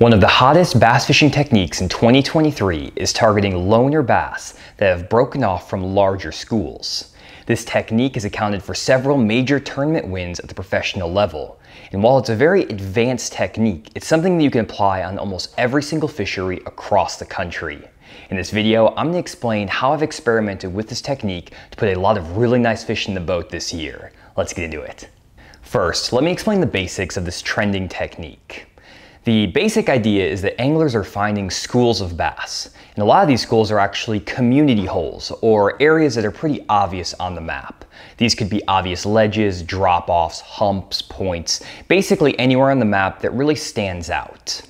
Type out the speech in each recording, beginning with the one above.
One of the hottest bass fishing techniques in 2023 is targeting loner bass that have broken off from larger schools. This technique has accounted for several major tournament wins at the professional level. And while it's a very advanced technique, it's something that you can apply on almost every single fishery across the country. In this video, I'm going to explain how I've experimented with this technique to put a lot of really nice fish in the boat this year. Let's get into it. First, let me explain the basics of this trending technique. The basic idea is that anglers are finding schools of bass, and a lot of these schools are actually community holes, or areas that are pretty obvious on the map. These could be obvious ledges, drop-offs, humps, points, basically anywhere on the map that really stands out.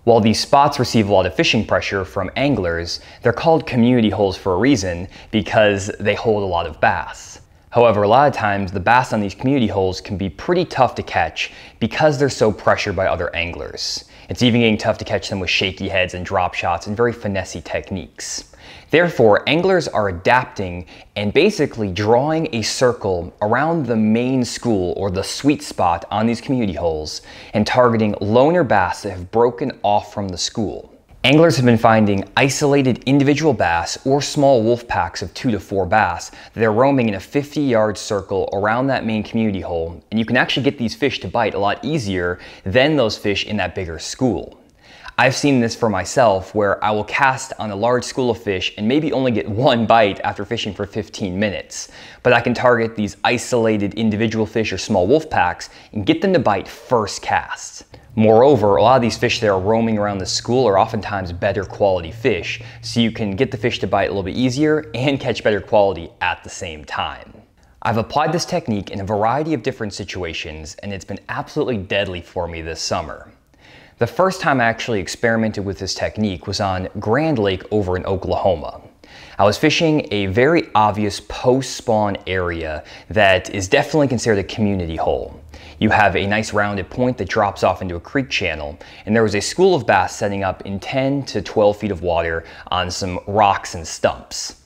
While these spots receive a lot of fishing pressure from anglers, they're called community holes for a reason, because they hold a lot of bass. However, a lot of times the bass on these community holes can be pretty tough to catch because they're so pressured by other anglers. It's even getting tough to catch them with shaky heads and drop shots and very finessey techniques. Therefore, anglers are adapting and basically drawing a circle around the main school or the sweet spot on these community holes and targeting loner bass that have broken off from the school. Anglers have been finding isolated individual bass or small wolf packs of 2 to 4 bass that are roaming in a 50-yard circle around that main community hole, and you can actually get these fish to bite a lot easier than those fish in that bigger school. I've seen this for myself where I will cast on a large school of fish and maybe only get one bite after fishing for 15 minutes, but I can target these isolated individual fish or small wolf packs and get them to bite first cast. Moreover, a lot of these fish that are roaming around the school are oftentimes better quality fish, so you can get the fish to bite a little bit easier and catch better quality at the same time. I've applied this technique in a variety of different situations, and it's been absolutely deadly for me this summer. The first time I actually experimented with this technique was on Grand Lake over in Oklahoma. I was fishing a very obvious post-spawn area that is definitely considered a community hole. You have a nice rounded point that drops off into a creek channel, and there was a school of bass setting up in 10 to 12 feet of water on some rocks and stumps.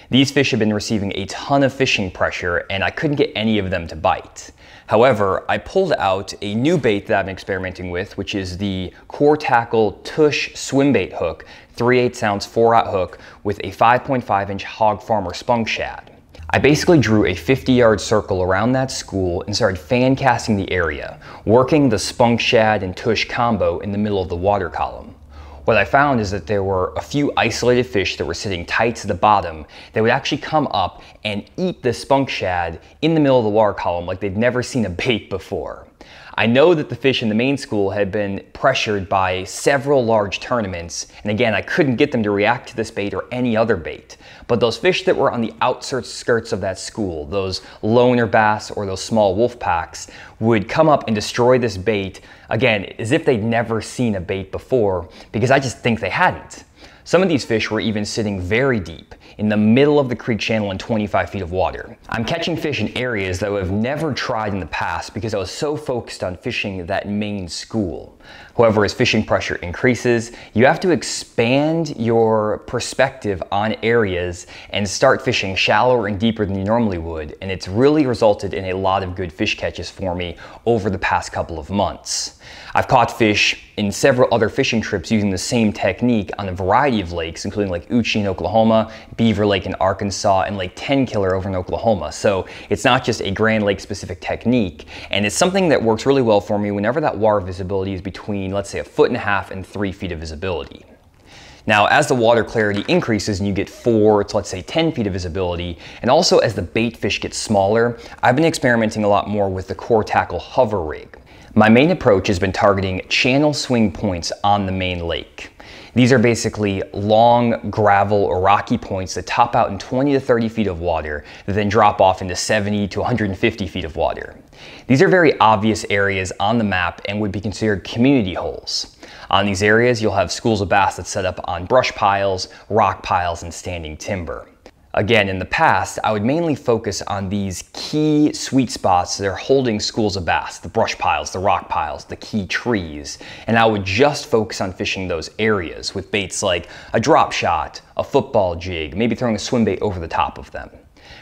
These fish have been receiving a ton of fishing pressure, and I couldn't get any of them to bite. However, I pulled out a new bait that I've been experimenting with, which is the Core Tackle TUSH swim bait hook, 3/8 ounce 4/0 hook with a 5.5 inch Hog Farmer spunk shad. I basically drew a 50-yard circle around that school and started fan casting the area, working the spunk shad and TUSH combo in the middle of the water column. What I found is that there were a few isolated fish that were sitting tight to the bottom that would actually come up and eat the spunk shad in the middle of the water column like they'd never seen a bait before. I know that the fish in the main school had been pressured by several large tournaments, and again, I couldn't get them to react to this bait or any other bait. But those fish that were on the outskirts of that school, those loner bass or those small wolf packs, would come up and destroy this bait, again, as if they'd never seen a bait before, because I just think they hadn't. Some of these fish were even sitting very deep, in the middle of the creek channel in 25 feet of water. I'm catching fish in areas that I've never tried in the past because I was so focused on fishing that main school. However, as fishing pressure increases, you have to expand your perspective on areas and start fishing shallower and deeper than you normally would, and it's really resulted in a lot of good fish catches for me over the past couple of months. I've caught fish in several other fishing trips using the same technique on a variety of lakes, including Lake Uchee in Oklahoma, Beaver Lake in Arkansas, and Lake Tenkiller over in Oklahoma. So it's not just a Grand Lake specific technique, and it's something that works really well for me whenever that water visibility is between, let's say, 1.5 feet and 3 feet of visibility. Now, as the water clarity increases and you get 4 to, let's say, 10 feet of visibility, and also as the bait fish gets smaller, I've been experimenting a lot more with the Core Tackle hover rig. My main approach has been targeting channel swing points on the main lake. These are basically long gravel or rocky points that top out in 20 to 30 feet of water that then drop off into 70 to 150 feet of water. These are very obvious areas on the map and would be considered community holes. On these areas, you'll have schools of bass that set up on brush piles, rock piles, and standing timber. Again, in the past, I would mainly focus on these key sweet spots that are holding schools of bass, the brush piles, the rock piles, the key trees, and I would just focus on fishing those areas with baits like a drop shot, a football jig, maybe throwing a swim bait over the top of them.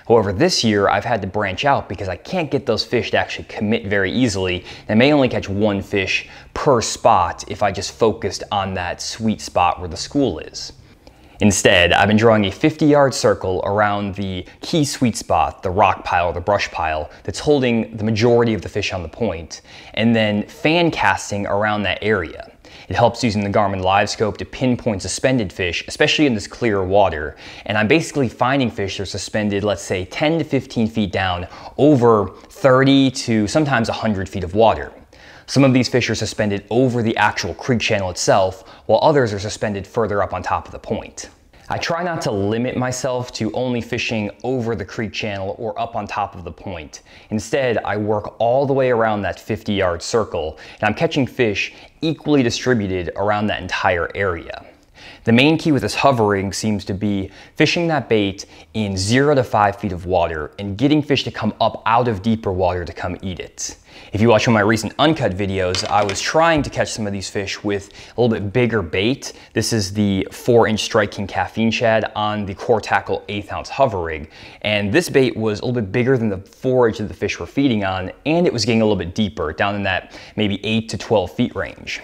However, this year I've had to branch out because I can't get those fish to actually commit very easily. I may only catch one fish per spot if I just focused on that sweet spot where the school is. Instead, I've been drawing a 50-yard circle around the key sweet spot, the rock pile or the brush pile, that's holding the majority of the fish on the point, and then fan casting around that area. It helps using the Garmin Live Scope to pinpoint suspended fish, especially in this clear water. And I'm basically finding fish that are suspended, let's say 10 to 15 feet down over 30 to sometimes 100 feet of water. Some of these fish are suspended over the actual creek channel itself, while others are suspended further up on top of the point. I try not to limit myself to only fishing over the creek channel or up on top of the point. Instead, I work all the way around that 50-yard circle, and I'm catching fish equally distributed around that entire area. The main key with this hovering seems to be fishing that bait in 0 to 5 feet of water and getting fish to come up out of deeper water to come eat it. If you watch one of my recent uncut videos, I was trying to catch some of these fish with a little bit bigger bait. This is the 4-inch Strike King caffeine shad on the Core Tackle 1/8 ounce hover rig. And this bait was a little bit bigger than the forage that the fish were feeding on, and it was getting a little bit deeper, down in that maybe 8 to 12 feet range.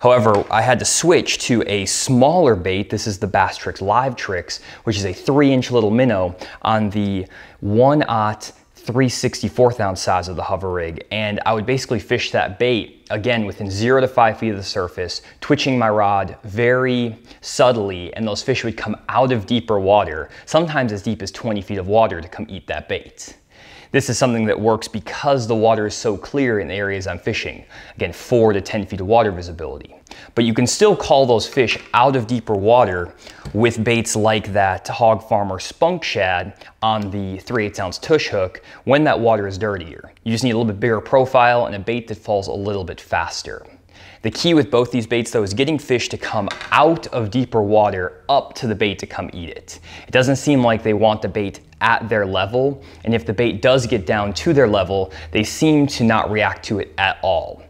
However, I had to switch to a smaller bait. This is the Bass Tricks Live Tricks, which is a 3-inch little minnow on the 1/0 3/64 ounce size of the hover rig. And I would basically fish that bait, again, within 0 to 5 feet of the surface, twitching my rod very subtly, and those fish would come out of deeper water, sometimes as deep as 20 feet of water, to come eat that bait. This is something that works because the water is so clear in the areas I'm fishing. Again, 4 to 10 feet of water visibility. But you can still call those fish out of deeper water with baits like that Hog Farmer Spunk Shad on the 3/8 ounce tush hook when that water is dirtier. You just need a little bit bigger profile and a bait that falls a little bit faster. The key with both these baits though is getting fish to come out of deeper water up to the bait to come eat it. It doesn't seem like they want the bait at their level, and if the bait does get down to their level, they seem to not react to it at all.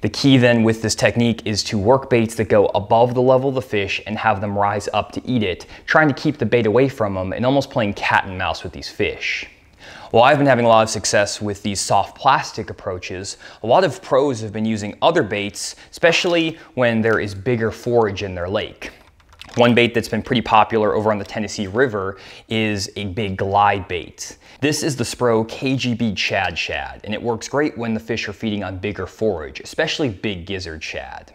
The key then with this technique is to work baits that go above the level of the fish and have them rise up to eat it, trying to keep the bait away from them and almost playing cat and mouse with these fish. While I've been having a lot of success with these soft plastic approaches, a lot of pros have been using other baits, especially when there is bigger forage in their lake. One bait that's been pretty popular over on the Tennessee River is a big glide bait. This is the Spro KGB Chad Shad, and it works great when the fish are feeding on bigger forage, especially big gizzard shad.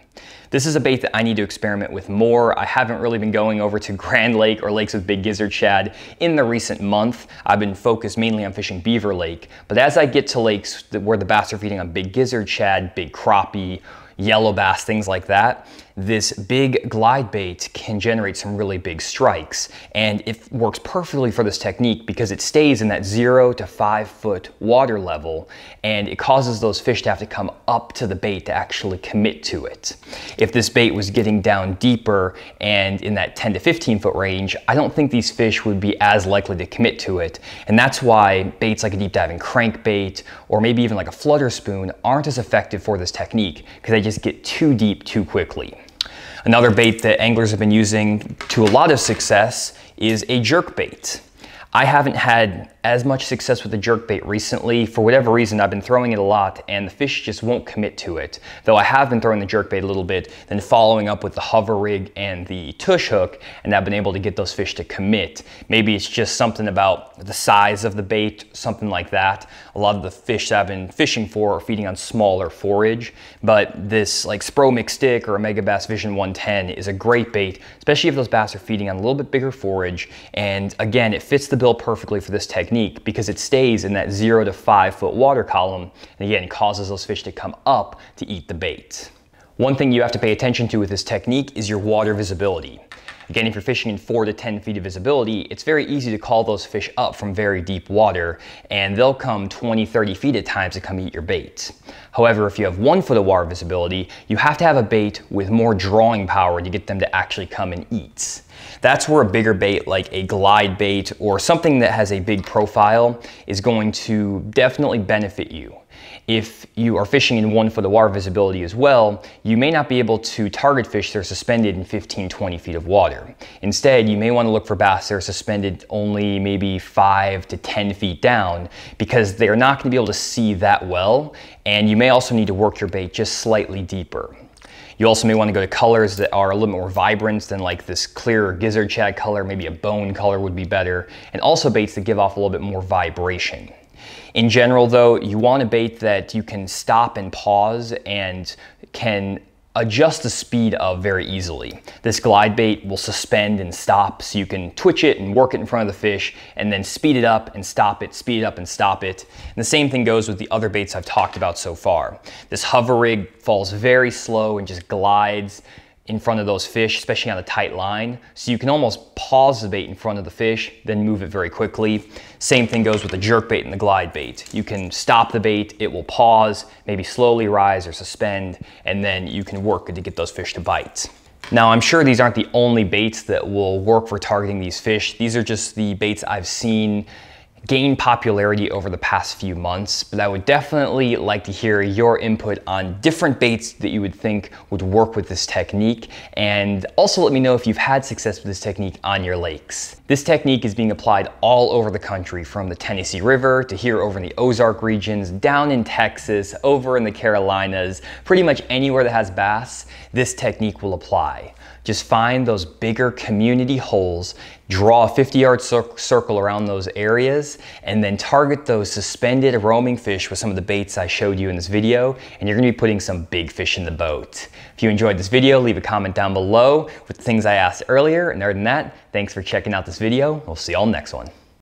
This is a bait that I need to experiment with more. I haven't really been going over to Grand Lake or lakes with big gizzard shad in the recent month. I've been focused mainly on fishing Beaver Lake, but as I get to lakes where the bass are feeding on big gizzard shad, big crappie, yellow bass, things like that, this big glide bait can generate some really big strikes, and it works perfectly for this technique because it stays in that 0 to 5 foot water level, and it causes those fish to have to come up to the bait to actually commit to it. If this bait was getting down deeper and in that 10 to 15 foot range, I don't think these fish would be as likely to commit to it, and that's why baits like a deep diving crankbait or maybe even like a flutter spoon aren't as effective for this technique because they just get too deep too quickly. Another bait that anglers have been using to a lot of success is a jerkbait. I haven't had as much success with the jerkbait recently. For whatever reason, I've been throwing it a lot and the fish just won't commit to it. Though I have been throwing the jerkbait a little bit, then following up with the hover rig and the tush hook, and I've been able to get those fish to commit. Maybe it's just something about the size of the bait, something like that. A lot of the fish that I've been fishing for are feeding on smaller forage, but this like Spro McStick or a Megabass Vision 110 is a great bait, especially if those bass are feeding on a little bit bigger forage. And again, it fits the bill perfectly for this technique because it stays in that 0 to 5 foot water column, and again causes those fish to come up to eat the bait. One thing you have to pay attention to with this technique is your water visibility. Again, if you're fishing in 4 to 10 feet of visibility, it's very easy to call those fish up from very deep water, and they'll come 20, 30 feet at times to come eat your bait. However, if you have 1 foot of water visibility, you have to have a bait with more drawing power to get them to actually come and eat. That's where a bigger bait like a glide bait or something that has a big profile is going to definitely benefit you. If you are fishing in 1 foot of water visibility as well, you may not be able to target fish that are suspended in 15-20 feet of water. Instead, you may want to look for bass that are suspended only maybe 5 to 10 feet down, because they are not going to be able to see that well, and you may also need to work your bait just slightly deeper. You also may want to go to colors that are a little more vibrant than like this clear gizzard shad color, maybe a bone color would be better, and also baits that give off a little bit more vibration. In general though, you want a bait that you can stop and pause and can adjust the speed of very easily. This glide bait will suspend and stop, so you can twitch it and work it in front of the fish and then speed it up and stop it, speed it up and stop it. And the same thing goes with the other baits I've talked about so far. This hover rig falls very slow and just glides in front of those fish, especially on a tight line. So you can almost pause the bait in front of the fish, then move it very quickly. Same thing goes with the jerkbait and the glide bait. You can stop the bait, it will pause, maybe slowly rise or suspend, and then you can work to get those fish to bite. Now, I'm sure these aren't the only baits that will work for targeting these fish. These are just the baits I've seen gain popularity over the past few months, but I would definitely like to hear your input on different baits that you would think would work with this technique, and also let me know if you've had success with this technique on your lakes. This technique is being applied all over the country, from the Tennessee River to here over in the Ozark regions, down in Texas, over in the Carolinas, pretty much anywhere that has bass, this technique will apply. Just find those bigger community holes, draw a 50-yard circle around those areas, and then target those suspended roaming fish with some of the baits I showed you in this video, and you're gonna be putting some big fish in the boat. If you enjoyed this video, leave a comment down below with the things I asked earlier, and other than that, thanks for checking out this video. We'll see y'all next one.